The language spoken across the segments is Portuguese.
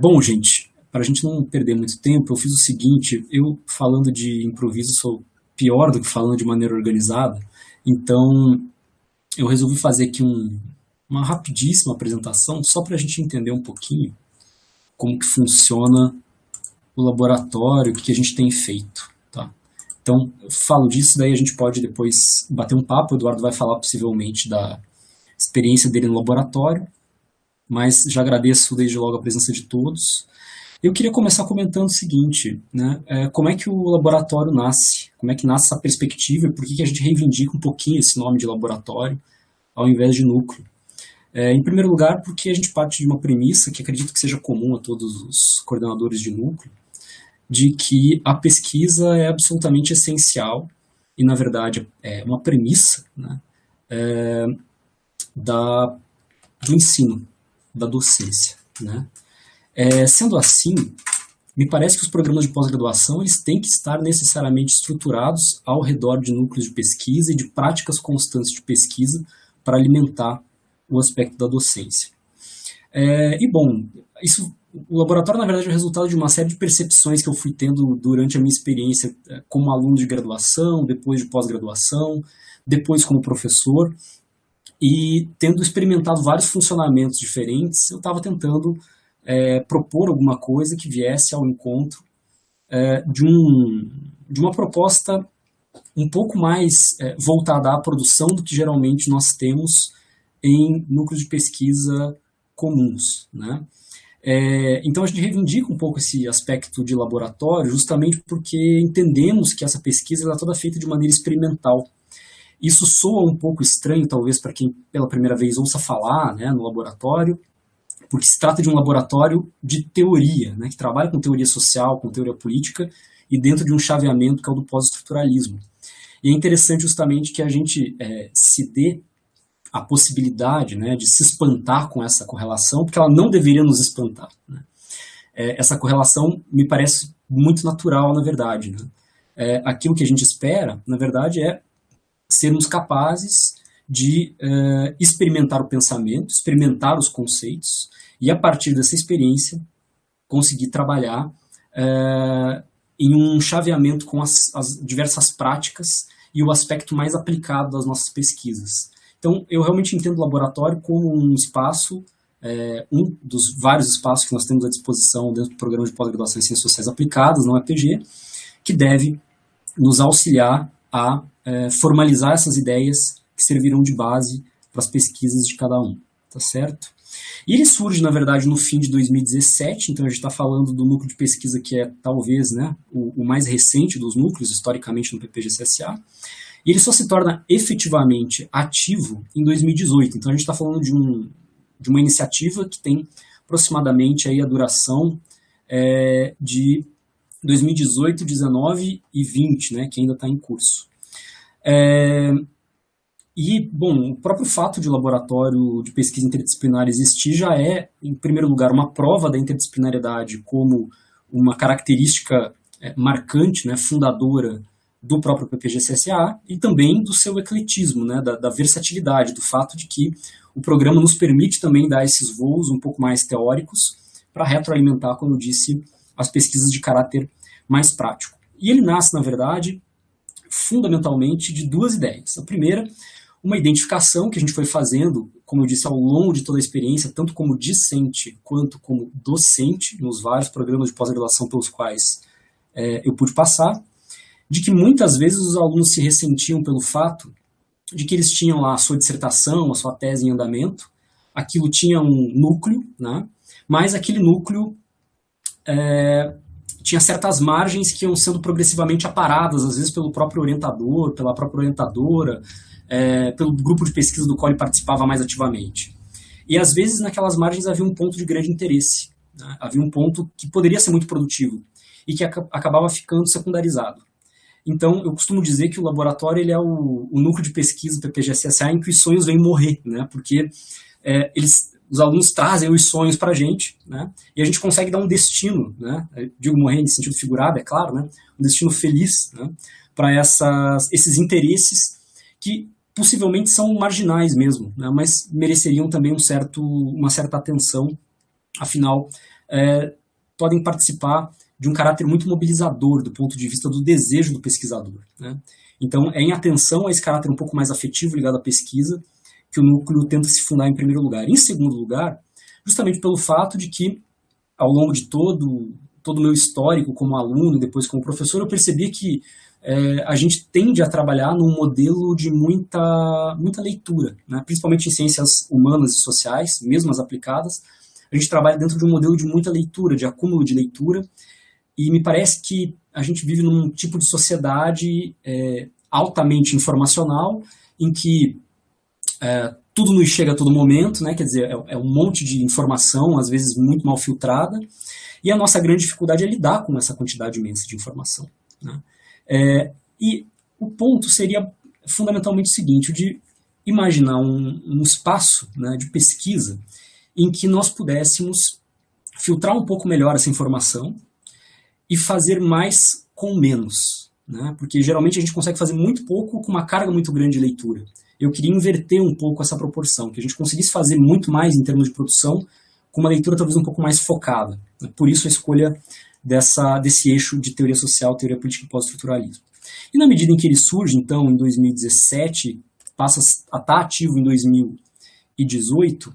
Bom, gente, para a gente não perder muito tempo, eu fiz o seguinte, eu falando de improviso sou pior do que falando de maneira organizada, então eu resolvi fazer aqui uma rapidíssima apresentação, só para a gente entender um pouquinho como que funciona o laboratório, o que a gente tem feito, tá? Então, eu falo disso, daí a gente pode depois bater um papo, o Eduardo vai falar possivelmente da experiência dele no laboratório, mas já agradeço desde logo a presença de todos. Eu queria começar comentando o seguinte, né, como é que o laboratório nasce, como é que nasce essa perspectiva e por que a gente reivindica um pouquinho esse nome de laboratório ao invés de núcleo. Em primeiro lugar, porque a gente parte de uma premissa que acredito que seja comum a todos os coordenadores de núcleo, de que a pesquisa é absolutamente essencial e, na verdade, é uma premissa, né, do ensino, da docência, né? Sendo assim, me parece que os programas de pós-graduação eles têm que estar necessariamente estruturados ao redor de núcleos de pesquisa e de práticas constantes de pesquisa para alimentar o aspecto da docência. O laboratório, na verdade, é o resultado de uma série de percepções que eu fui tendo durante a minha experiência como aluno de graduação, depois de pós-graduação, depois como professor, e tendo experimentado vários funcionamentos diferentes, eu estava tentando propor alguma coisa que viesse ao encontro de uma proposta um pouco mais voltada à produção do que geralmente nós temos em núcleos de pesquisa comuns, né? Então a gente reivindica um pouco esse aspecto de laboratório justamente porque entendemos que essa pesquisa ela é toda feita de maneira experimental. Isso soa um pouco estranho, talvez, para quem pela primeira vez ouça falar, né, no laboratório, porque se trata de um laboratório de teoria, né, que trabalha com teoria social, com teoria política, e dentro de um chaveamento que é o do pós-estruturalismo. E é interessante justamente que a gente se dê a possibilidade, né, de se espantar com essa correlação, porque ela não deveria nos espantar, né? Essa correlação me parece muito natural, na verdade, né? Aquilo que a gente espera, na verdade, é sermos capazes de experimentar o pensamento, experimentar os conceitos, e a partir dessa experiência conseguir trabalhar em um chaveamento com as diversas práticas e o aspecto mais aplicado das nossas pesquisas. Então, eu realmente entendo o laboratório como um espaço, um dos vários espaços que nós temos à disposição dentro do programa de pós-graduação em Ciências Sociais Aplicadas, na UEPG, que deve nos auxiliar a formalizar essas ideias que servirão de base para as pesquisas de cada um, tá certo? E ele surge, na verdade, no fim de 2017, então a gente está falando do núcleo de pesquisa que é, talvez, né, o mais recente dos núcleos, historicamente, no PPG-CSA, e ele só se torna efetivamente ativo em 2018, então a gente está falando de uma iniciativa que tem aproximadamente aí a duração de 2018, 19 e 20, né, que ainda está em curso. Bom, o próprio fato de o laboratório de pesquisa interdisciplinar existir já é, em primeiro lugar, uma prova da interdisciplinariedade como uma característica marcante, né, fundadora do próprio PPG-CSA e também do seu ecletismo, né, da versatilidade, do fato de que o programa nos permite também dar esses voos um pouco mais teóricos para retroalimentar, como eu disse, as pesquisas de caráter mais prático. E ele nasce, na verdade, fundamentalmente de duas ideias. A primeira, uma identificação que a gente foi fazendo, como eu disse, ao longo de toda a experiência, tanto como discente quanto como docente, nos vários programas de pós-graduação pelos quais eu pude passar, de que muitas vezes os alunos se ressentiam pelo fato de que eles tinham lá a sua dissertação, a sua tese em andamento, aquilo tinha um núcleo, né, mas aquele núcleo tinha certas margens que iam sendo progressivamente aparadas, às vezes pelo próprio orientador, pela própria orientadora, pelo grupo de pesquisa do qual ele participava mais ativamente. E às vezes naquelas margens havia um ponto de grande interesse, né? Havia um ponto que poderia ser muito produtivo e que acabava ficando secundarizado. Então, eu costumo dizer que o laboratório ele é o núcleo de pesquisa do PPG-CSA em que os sonhos vêm morrer, né? Porque eles os alunos trazem os sonhos para a gente, né? E a gente consegue dar um destino, né? Eu digo morrer em sentido figurado, é claro, né? Um destino feliz, né? Para esses interesses que possivelmente são marginais mesmo, né? Mas mereceriam também uma certa atenção, afinal, podem participar de um caráter muito mobilizador do ponto de vista do desejo do pesquisador, né? Então, é em atenção a esse caráter um pouco mais afetivo ligado à pesquisa que o núcleo tenta se fundar em primeiro lugar. Em segundo lugar, justamente pelo fato de que, ao longo de todo o meu histórico como aluno e depois como professor, eu percebi que a gente tende a trabalhar num modelo de muita leitura, né? Principalmente em ciências humanas e sociais, mesmo as aplicadas. A gente trabalha dentro de um modelo de muita leitura, de acúmulo de leitura, e me parece que a gente vive num tipo de sociedade altamente informacional, em que tudo nos chega a todo momento, né? Quer dizer, é um monte de informação, às vezes muito mal filtrada, e a nossa grande dificuldade é lidar com essa quantidade imensa de informação, né? E o ponto seria fundamentalmente o seguinte, o de imaginar um espaço, né, de pesquisa em que nós pudéssemos filtrar um pouco melhor essa informação e fazer mais com menos, né? Porque geralmente a gente consegue fazer muito pouco com uma carga muito grande de leitura. Eu queria inverter um pouco essa proporção, que a gente conseguisse fazer muito mais em termos de produção com uma leitura talvez um pouco mais focada, né? Por isso a escolha desse eixo de teoria social, teoria política e pós-estruturalismo. E na medida em que ele surge, então, em 2017, passa a estar ativo em 2018,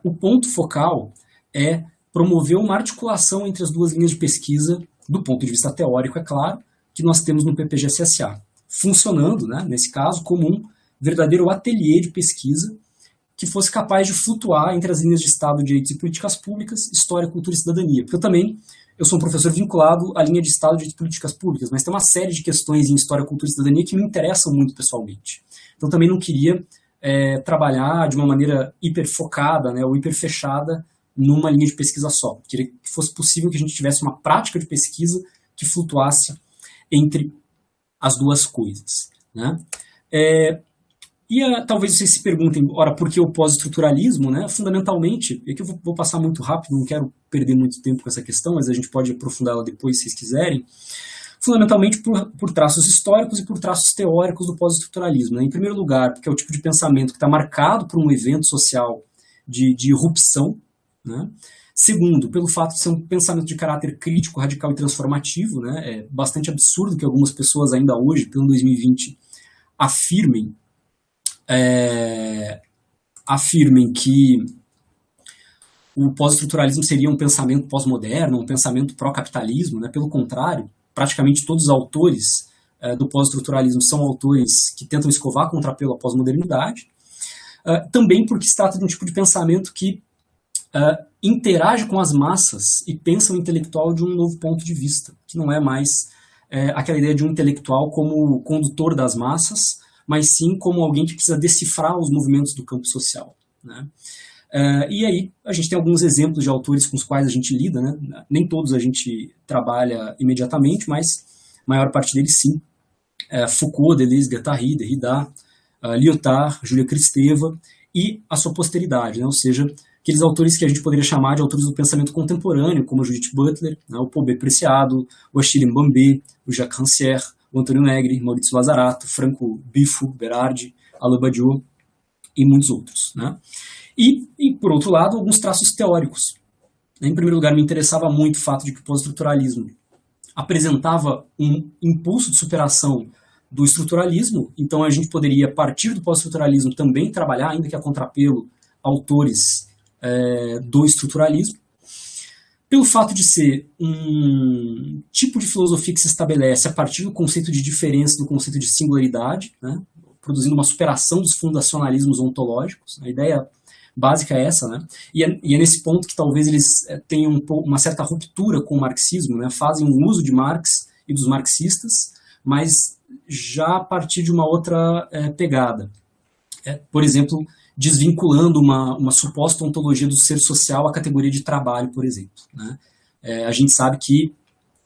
o ponto focal é promover uma articulação entre as duas linhas de pesquisa, do ponto de vista teórico, é claro, que nós temos no PPG-CSA, funcionando, né, nesse caso, como um verdadeiro ateliê de pesquisa que fosse capaz de flutuar entre as linhas de Estado, Direitos e Políticas Públicas, História, Cultura e Cidadania. Porque eu sou um professor vinculado à linha de Estado, Direitos e Políticas Públicas, mas tem uma série de questões em História, Cultura e Cidadania que me interessam muito pessoalmente. Então também não queria trabalhar de uma maneira hiperfocada, né, ou hiperfechada numa linha de pesquisa só. Queria que fosse possível que a gente tivesse uma prática de pesquisa que flutuasse entre as duas coisas, né? Talvez vocês se perguntem, ora, por que o pós-estruturalismo, né? Fundamentalmente, é que eu vou passar muito rápido, não quero perder muito tempo com essa questão, mas a gente pode aprofundar ela depois, se vocês quiserem. Fundamentalmente por traços históricos e por traços teóricos do pós-estruturalismo, né? Em primeiro lugar, porque é o tipo de pensamento que está marcado por um evento social de irrupção, né? Segundo, pelo fato de ser um pensamento de caráter crítico, radical e transformativo, né? É bastante absurdo que algumas pessoas ainda hoje, pelo 2020, afirmem que o pós-estruturalismo seria um pensamento pós-moderno, um pensamento pró-capitalismo, né? Pelo contrário, praticamente todos os autores do pós-estruturalismo são autores que tentam escovar contrapelo à pós-modernidade, também porque se trata de um tipo de pensamento que interage com as massas e pensa o intelectual de um novo ponto de vista, que não é mais aquela ideia de um intelectual como condutor das massas, mas sim como alguém que precisa decifrar os movimentos do campo social, né? E aí a gente tem alguns exemplos de autores com os quais a gente lida, né? Nem todos a gente trabalha imediatamente, mas a maior parte deles sim. Foucault, Deleuze, Guattari, Derrida, Lyotard, Júlia Kristeva e a sua posteridade, né? Ou seja, aqueles autores que a gente poderia chamar de autores do pensamento contemporâneo, como a Judith Butler, né? O Paul B. Preciado, o Achille Mbembe, o Jacques Rancière, o Antônio Negri, Maurizio Lazarato, Franco Bifo, Berardi, Alain Badiou e muitos outros, né? E, por outro lado, alguns traços teóricos. Em primeiro lugar, me interessava muito o fato de que o pós-estruturalismo apresentava um impulso de superação do estruturalismo, então a gente poderia, a partir do pós-estruturalismo, também trabalhar, ainda que a contrapelo, autores do estruturalismo. Pelo fato de ser um tipo de filosofia que se estabelece a partir do conceito de diferença, do conceito de singularidade, né, produzindo uma superação dos fundacionalismos ontológicos. A ideia básica é essa, né? E é nesse ponto que talvez eles tenham uma certa ruptura com o marxismo, né? Fazem um uso de Marx e dos marxistas, mas já a partir de uma outra pegada. Por exemplo, desvinculando uma suposta ontologia do ser social à categoria de trabalho, por exemplo, né? A gente sabe que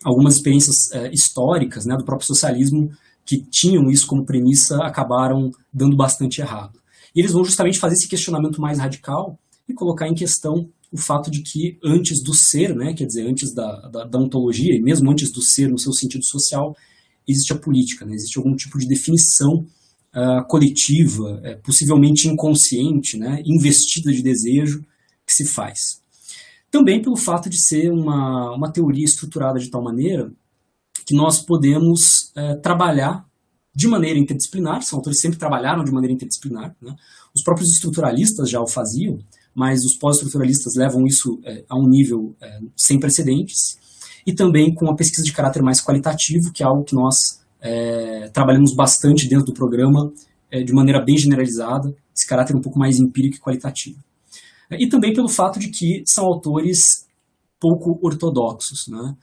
algumas experiências históricas, né, do próprio socialismo que tinham isso como premissa acabaram dando bastante errado. E eles vão justamente fazer esse questionamento mais radical e colocar em questão o fato de que antes do ser, né, quer dizer, antes da ontologia, e mesmo antes do ser no seu sentido social, existe a política, né, existe algum tipo de definição coletiva, possivelmente inconsciente, né, investida de desejo, que se faz. Também pelo fato de ser uma teoria estruturada de tal maneira que nós podemos trabalhar de maneira interdisciplinar, são autores que sempre trabalharam de maneira interdisciplinar, né? Os próprios estruturalistas já o faziam, mas os pós-estruturalistas levam isso a um nível sem precedentes, e também com uma pesquisa de caráter mais qualitativo, que é algo que nós trabalhamos bastante dentro do programa, de maneira bem generalizada, esse caráter um pouco mais empírico e qualitativo. E também pelo fato de que são autores pouco ortodoxos, né?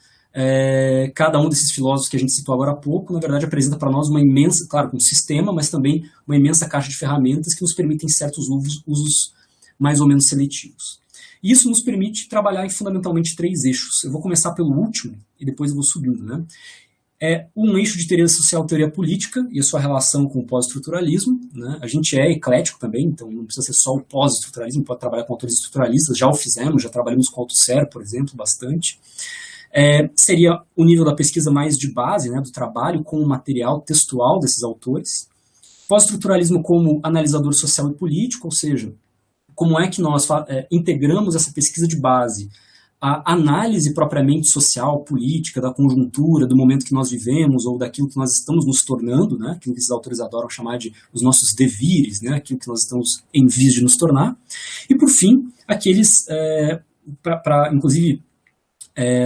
Cada um desses filósofos que a gente citou agora há pouco, na verdade, apresenta para nós uma imensa, claro, um sistema, mas também uma imensa caixa de ferramentas que nos permitem certos usos mais ou menos seletivos. E isso nos permite trabalhar em fundamentalmente 3 eixos. Eu vou começar pelo último e depois eu vou subindo, né? Um eixo de teoria social, teoria política e a sua relação com o pós-estruturalismo, né? A gente é eclético também, então não precisa ser só o pós-estruturalismo, pode trabalhar com autores estruturalistas, já o fizemos, já trabalhamos com Althusser, por exemplo, bastante. Seria o nível da pesquisa mais de base, né, do trabalho com o material textual desses autores. Pós-estruturalismo como analisador social e político, ou seja, como é que nós integramos essa pesquisa de base à análise propriamente social, política, da conjuntura, do momento que nós vivemos ou daquilo que nós estamos nos tornando, né, aquilo que esses autores adoram chamar de os nossos devires, né, aquilo que nós estamos em vias de nos tornar. E, por fim, aqueles, inclusive,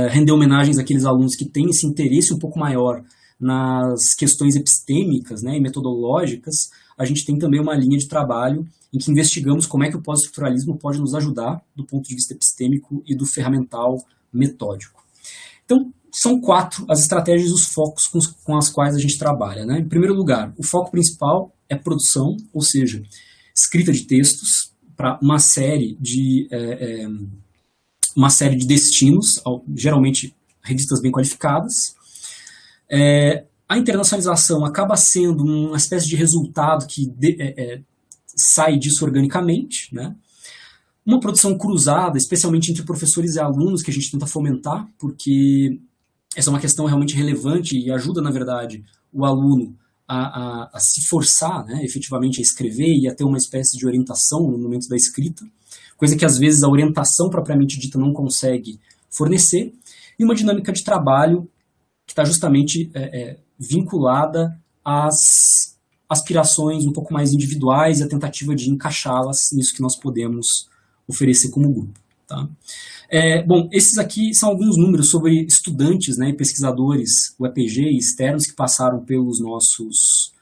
render homenagens àqueles alunos que têm esse interesse um pouco maior nas questões epistêmicas, né, e metodológicas, a gente tem também uma linha de trabalho em que investigamos como é que o pós-estruturalismo pode nos ajudar do ponto de vista epistêmico e do ferramental metódico. Então, são 4 as estratégias e os focos com as quais a gente trabalha, né? Em primeiro lugar, o foco principal é produção, ou seja, escrita de textos para uma série de destinos, geralmente revistas bem qualificadas. A internacionalização acaba sendo uma espécie de resultado que sai disso organicamente, né? Uma produção cruzada, especialmente entre professores e alunos, que a gente tenta fomentar, porque essa é uma questão realmente relevante e ajuda, na verdade, o aluno a se forçar, né, efetivamente a escrever e a ter uma espécie de orientação no momento da escrita, coisa que às vezes a orientação propriamente dita não consegue fornecer, e uma dinâmica de trabalho que está justamente vinculada às aspirações um pouco mais individuais e a tentativa de encaixá-las nisso que nós podemos oferecer como grupo. Tá? Bom, esses aqui são alguns números sobre estudantes, né, e pesquisadores UEPG e externos que passaram pelos nossos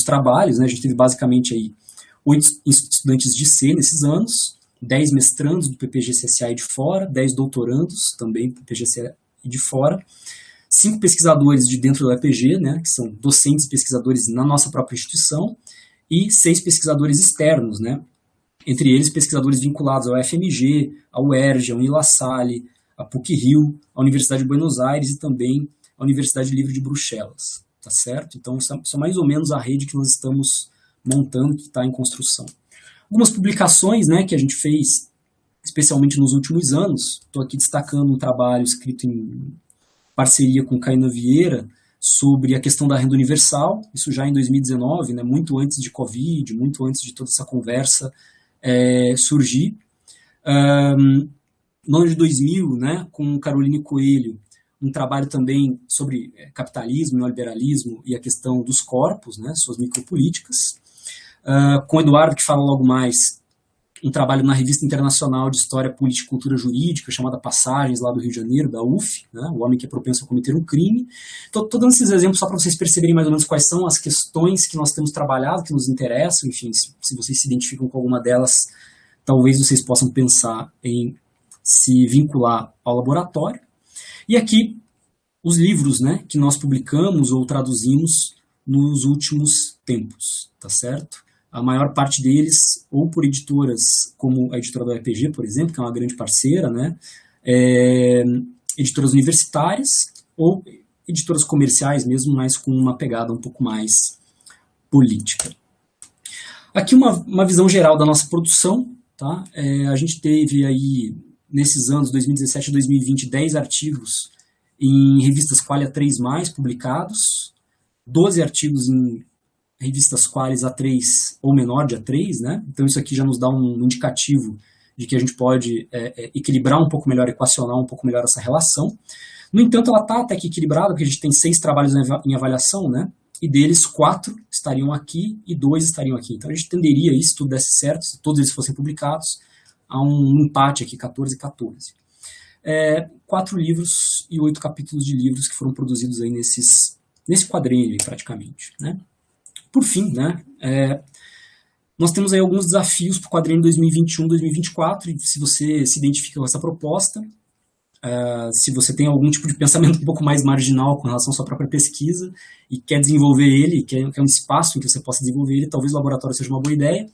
trabalhos, né? A gente teve basicamente aí 8 estudantes de C nesses anos, 10 mestrandos do PPG-CSA e de fora, 10 doutorandos também do PPG-CSA e de fora, 5 pesquisadores de dentro do UEPG, né, que são docentes e pesquisadores na nossa própria instituição, e 6 pesquisadores externos, né, entre eles pesquisadores vinculados ao FMG, ao UERJ, ao La Salle, à PUC-Rio, à Universidade de Buenos Aires e também à Universidade Livre de Bruxelas, tá certo? Então, isso é mais ou menos a rede que nós estamos montando, que está em construção. Algumas publicações, né, que a gente fez, especialmente nos últimos anos, estou aqui destacando um trabalho escrito em parceria com Caína Vieira sobre a questão da renda universal, isso já em 2019, né, muito antes de Covid, muito antes de toda essa conversa surgir. No ano de 2000, né, com Caroline Coelho, um trabalho também sobre capitalismo, neoliberalismo e a questão dos corpos, né, suas micropolíticas. Com Eduardo, que fala logo mais, um trabalho na Revista Internacional de História, Política e Cultura Jurídica, chamada Passagens, lá do Rio de Janeiro, da UF, né, o homem que é propenso a cometer um crime. Estou dando esses exemplos só para vocês perceberem mais ou menos quais são as questões que nós temos trabalhado, que nos interessam, enfim, se vocês se identificam com alguma delas, talvez vocês possam pensar em se vincular ao laboratório. E aqui, os livros, né, que nós publicamos ou traduzimos nos últimos tempos, tá certo? A maior parte deles, ou por editoras como a editora da UEPG, por exemplo, que é uma grande parceira, né? Editoras universitárias, ou editoras comerciais mesmo, mas com uma pegada um pouco mais política. Aqui uma visão geral da nossa produção, tá? A gente teve aí, nesses anos, 2017 a 2020, 10 artigos em revistas Qualia 3+, publicados, 12 artigos em revistas Qualis A3 ou menor de A3, né? Então isso aqui já nos dá um indicativo de que a gente pode equilibrar um pouco melhor, equacionar um pouco melhor essa relação. No entanto, ela está até que equilibrada, porque a gente tem 6 trabalhos em avaliação, né? E deles 4 estariam aqui e 2 estariam aqui. Então a gente tenderia, se tudo desse certo, se todos eles fossem publicados, a um empate aqui, 14-14. 4 livros e 8 capítulos de livros que foram produzidos aí nesse quadrinho aí, praticamente, né? Por fim, né, nós temos aí alguns desafios para o quadrinho 2021-2024, e se você se identifica com essa proposta, se você tem algum tipo de pensamento um pouco mais marginal com relação à sua própria pesquisa e quer desenvolver ele, quer um espaço em que você possa desenvolver ele, talvez o laboratório seja uma boa ideia,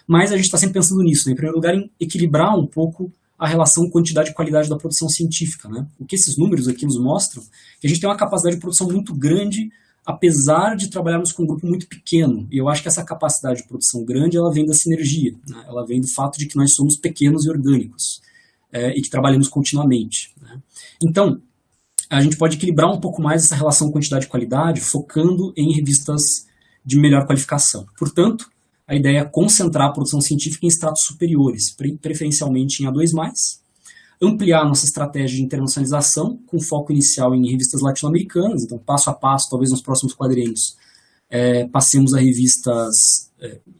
mas a gente está sempre pensando nisso, né? Em primeiro lugar, em equilibrar um pouco a relação quantidade e qualidade da produção científica, né? O que esses números aqui nos mostram é que a gente tem uma capacidade de produção muito grande, apesar de trabalharmos com um grupo muito pequeno. E eu acho que essa capacidade de produção grande, ela vem da sinergia, né? Ela vem do fato de que nós somos pequenos e orgânicos, e que trabalhamos continuamente, né? Então, a gente pode equilibrar um pouco mais essa relação quantidade e qualidade, focando em revistas de melhor qualificação. Portanto, a ideia é concentrar a produção científica em estratos superiores, preferencialmente em A2+, ampliar nossa estratégia de internacionalização, com foco inicial em revistas latino-americanas, então passo a passo, talvez nos próximos quadrinhos, passemos a revistas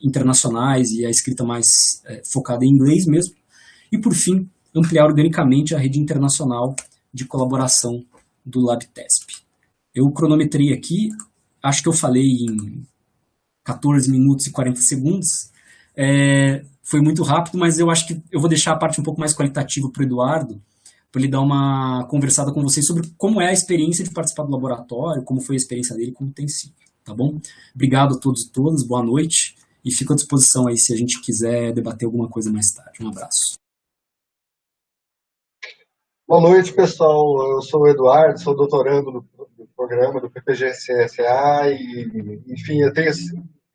internacionais e a escrita mais focada em inglês mesmo, e por fim, ampliar organicamente a rede internacional de colaboração do LabTesp. Eu cronometrei aqui, acho que eu falei em 14 minutos e 40 segundos, foi muito rápido, mas eu acho que eu vou deixar a parte um pouco mais qualitativa para o Eduardo, para ele dar uma conversada com vocês sobre como é a experiência de participar do laboratório, como foi a experiência dele, como tem sido, tá bom? Obrigado a todos e todas, boa noite, e fico à disposição aí se a gente quiser debater alguma coisa mais tarde. Um abraço. Boa noite, pessoal. Eu sou o Eduardo, sou doutorando do programa do PPG-CSA e, enfim,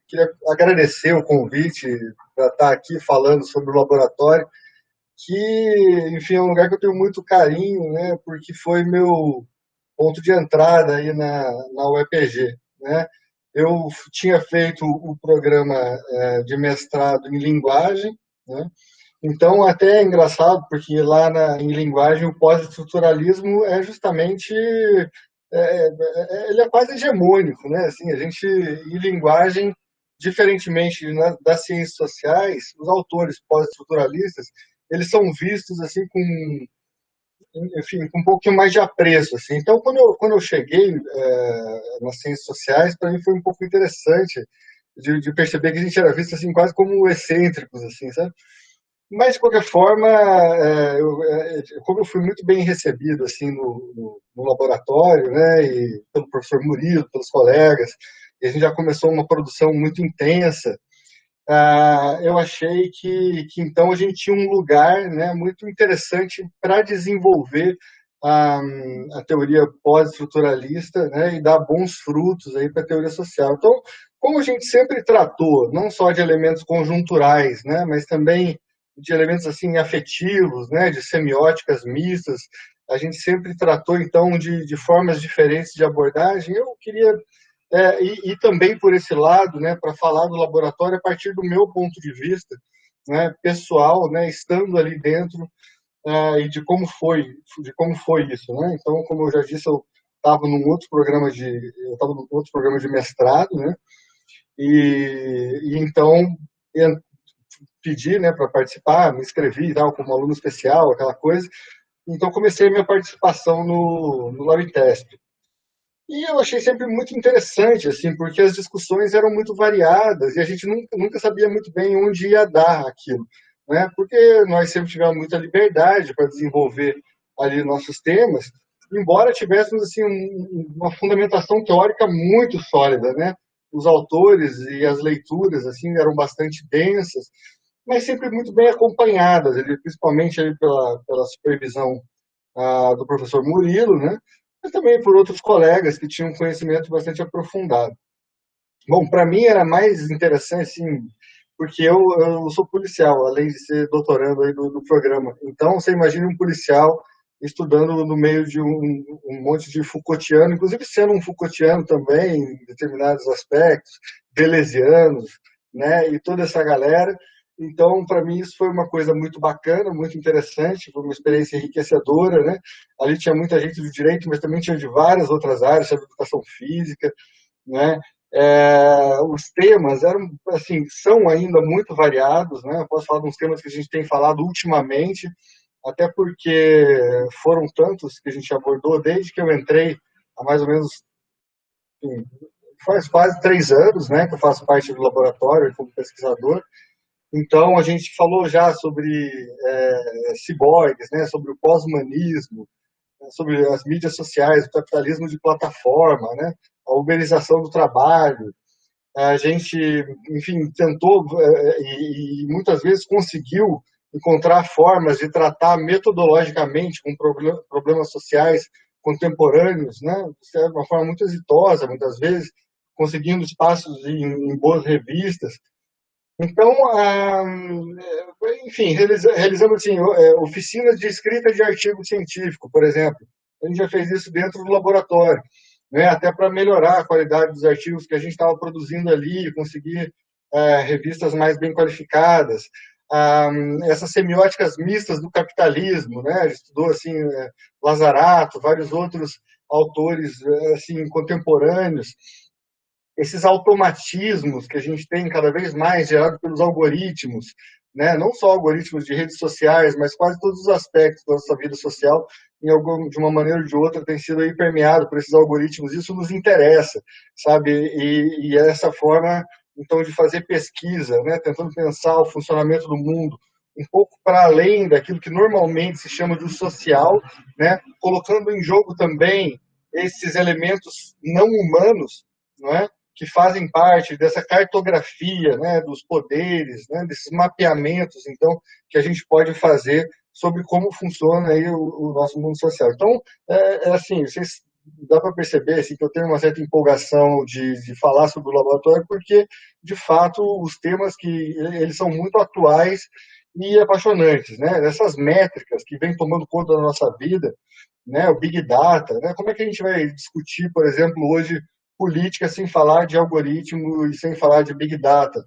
queria agradecer o convite para estar aqui falando sobre o laboratório, que, enfim, é um lugar que eu tenho muito carinho, né, porque foi meu ponto de entrada aí na UEPG, né. Eu tinha feito o programa de mestrado em linguagem, né. Então, até é engraçado, porque lá em linguagem o pós-estruturalismo é justamente, ele é quase hegemônico, né? Assim, a gente, em linguagem, diferentemente das ciências sociais, os autores pós-estruturalistas, eles são vistos assim enfim, com um pouquinho mais de apreço, assim. Então, quando eu cheguei nas ciências sociais, para mim foi um pouco interessante de perceber que a gente era visto assim quase como excêntricos, assim, sabe? Mas, de qualquer forma, como eu fui muito bem recebido assim, no laboratório, né, e pelo professor Murilo, pelos colegas, e a gente já começou uma produção muito intensa, eu achei que então a gente tinha um lugar, né, muito interessante para desenvolver a teoria pós-estruturalista, né, e dar bons frutos aí para a teoria social. Então, como a gente sempre tratou não só de elementos conjunturais, né, mas também de elementos assim afetivos, né, de semióticas mistas, a gente sempre tratou então de formas diferentes de abordagem. Eu queria e também por esse lado, né, para falar do laboratório a partir do meu ponto de vista, né, pessoal, né, estando ali dentro e de como foi isso, né? Então, como eu já disse, eu estava num outro programa de mestrado, né? E então pedi, né, para participar, me inscrevi e tal, como aluno especial, aquela coisa. Então comecei a minha participação no LabTesp. E eu achei sempre muito interessante, assim, porque as discussões eram muito variadas e a gente nunca sabia muito bem onde ia dar aquilo, né? Porque nós sempre tivemos muita liberdade para desenvolver ali nossos temas, embora tivéssemos assim uma fundamentação teórica muito sólida, né? Os autores e as leituras assim eram bastante densas, mas sempre muito bem acompanhadas, principalmente ali pela supervisão do professor Murilo, né? Mas também por outros colegas que tinham um conhecimento bastante aprofundado. Bom, para mim era mais interessante, assim, porque eu sou policial, além de ser doutorando aí do programa. Então, você imagina um policial estudando no meio de um monte de Foucaultiano, inclusive sendo um Foucaultiano também, em determinados aspectos, deleuzianos, né, e toda essa galera. Então, para mim, isso foi uma coisa muito bacana, muito interessante, foi uma experiência enriquecedora, né? Ali tinha muita gente do direito, mas também tinha de várias outras áreas, tinha de educação física, né? Os temas eram, assim, são ainda muito variados, né? Eu posso falar de uns temas que a gente tem falado ultimamente, até porque foram tantos que a gente abordou desde que eu entrei há mais ou menos, enfim, faz quase 3 anos, né, que eu faço parte do laboratório como pesquisador. Então, a gente falou já sobre ciborgues, né, sobre o pós-humanismo, sobre as mídias sociais, o capitalismo de plataforma, né, a uberização do trabalho. A gente, enfim, tentou e muitas vezes conseguiu encontrar formas de tratar metodologicamente com problemas sociais contemporâneos, né, de uma forma muito exitosa, muitas vezes, conseguindo espaços em boas revistas. Então, enfim, realizamos assim, oficinas de escrita de artigo científico, por exemplo. A gente já fez isso dentro do laboratório, né, até para melhorar a qualidade dos artigos que a gente estava produzindo ali, conseguir revistas mais bem qualificadas. Essas semióticas mistas do capitalismo, né? A gente estudou assim, Lazarato, vários outros autores assim contemporâneos, esses automatismos que a gente tem cada vez mais gerado pelos algoritmos, né? Não só algoritmos de redes sociais, mas quase todos os aspectos da nossa vida social, de uma maneira ou de outra, tem sido aí permeado por esses algoritmos. Isso nos interessa, sabe? E essa forma, então, de fazer pesquisa, né? Tentando pensar o funcionamento do mundo um pouco para além daquilo que normalmente se chama de social, né? Colocando em jogo também esses elementos não humanos, não é? Que fazem parte dessa cartografia, né, dos poderes, né, desses mapeamentos, então, que a gente pode fazer sobre como funciona aí o nosso mundo social. Então, assim, vocês dá para perceber assim, que eu tenho uma certa empolgação de falar sobre o laboratório, porque, de fato, os temas que eles são muito atuais e apaixonantes, né? Essas métricas que vêm tomando conta da nossa vida, né? O Big Data, né? Como é que a gente vai discutir, por exemplo, hoje política sem falar de algoritmo e sem falar de Big Data,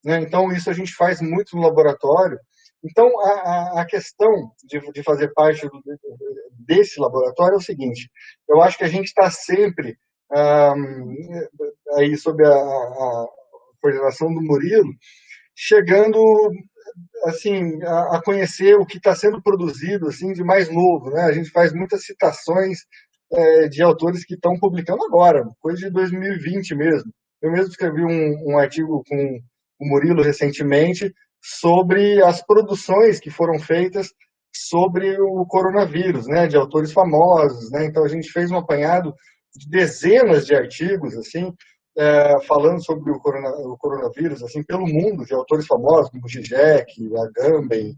né? Então, isso a gente faz muito no laboratório. Então, a questão de fazer parte desse laboratório é o seguinte: eu acho que a gente está sempre aí sob a coordenação do Murilo, chegando assim a conhecer o que está sendo produzido assim de mais novo, né? A gente faz muitas citações de autores que estão publicando agora, coisa de 2020 mesmo. Eu mesmo escrevi um artigo com o Murilo recentemente sobre as produções que foram feitas sobre o coronavírus, né, de autores famosos, né? Então a gente fez um apanhado de dezenas de artigos assim, falando sobre o coronavírus assim pelo mundo, de autores famosos como Zizek, Agamben,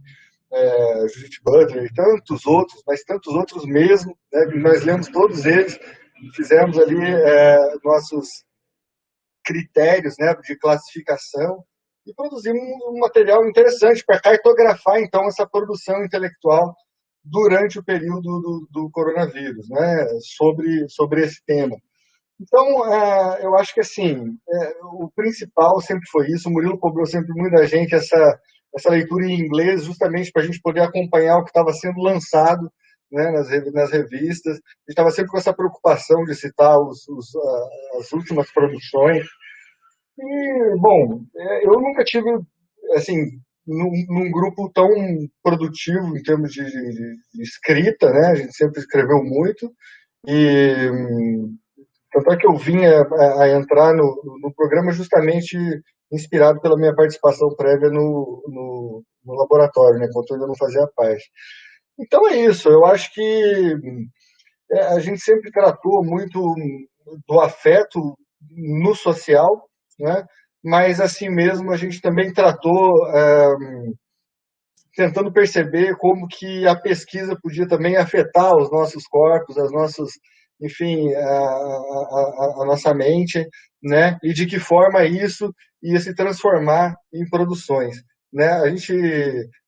Judith Butler e tantos outros, mas tantos outros mesmo, né? Nós lemos todos eles, fizemos ali nossos critérios, né, de classificação e produzimos um material interessante para cartografar então essa produção intelectual durante o período do coronavírus, né, sobre esse tema. Então, eu acho que assim, o principal sempre foi isso. O Murilo cobrou sempre muito da gente essa leitura em inglês, justamente para a gente poder acompanhar o que estava sendo lançado, né, nas revistas. A gente estava sempre com essa preocupação de citar as últimas produções. E, bom, eu nunca tive, assim, num grupo tão produtivo em termos de escrita, né? A gente sempre escreveu muito. E tanto é que eu vim a entrar no programa justamente inspirado pela minha participação prévia no laboratório, né, enquanto eu ainda não fazia parte. Então é isso, eu acho que a gente sempre tratou muito do afeto no social, né, mas assim mesmo a gente também tratou tentando perceber como que a pesquisa podia também afetar os nossos corpos, as nossas, enfim, a nossa mente, né? E de que forma isso ia se transformar em produções, né? A gente,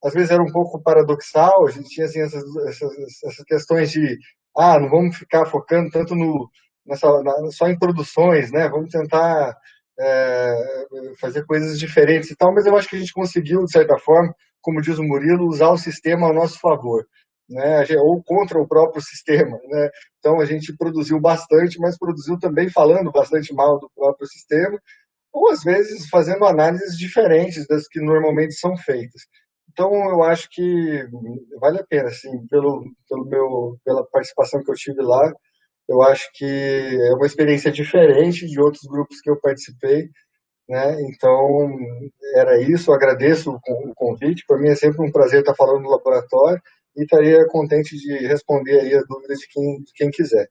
às vezes, era um pouco paradoxal, a gente tinha assim, essas questões de, não vamos ficar focando tanto só em produções, né? Vamos tentar fazer coisas diferentes e tal, mas eu acho que a gente conseguiu, de certa forma, como diz o Murilo, usar o sistema ao nosso favor, né? Ou contra o próprio sistema, né? Então a gente produziu bastante, mas produziu também falando bastante mal do próprio sistema, ou às vezes fazendo análises diferentes das que normalmente são feitas. Então eu acho que vale a pena, assim, pela participação que eu tive lá, eu acho que é uma experiência diferente de outros grupos que eu participei, né? Então era isso, eu agradeço o convite, para mim é sempre um prazer estar falando no laboratório e estaria contente de responder aí as dúvidas de quem quiser.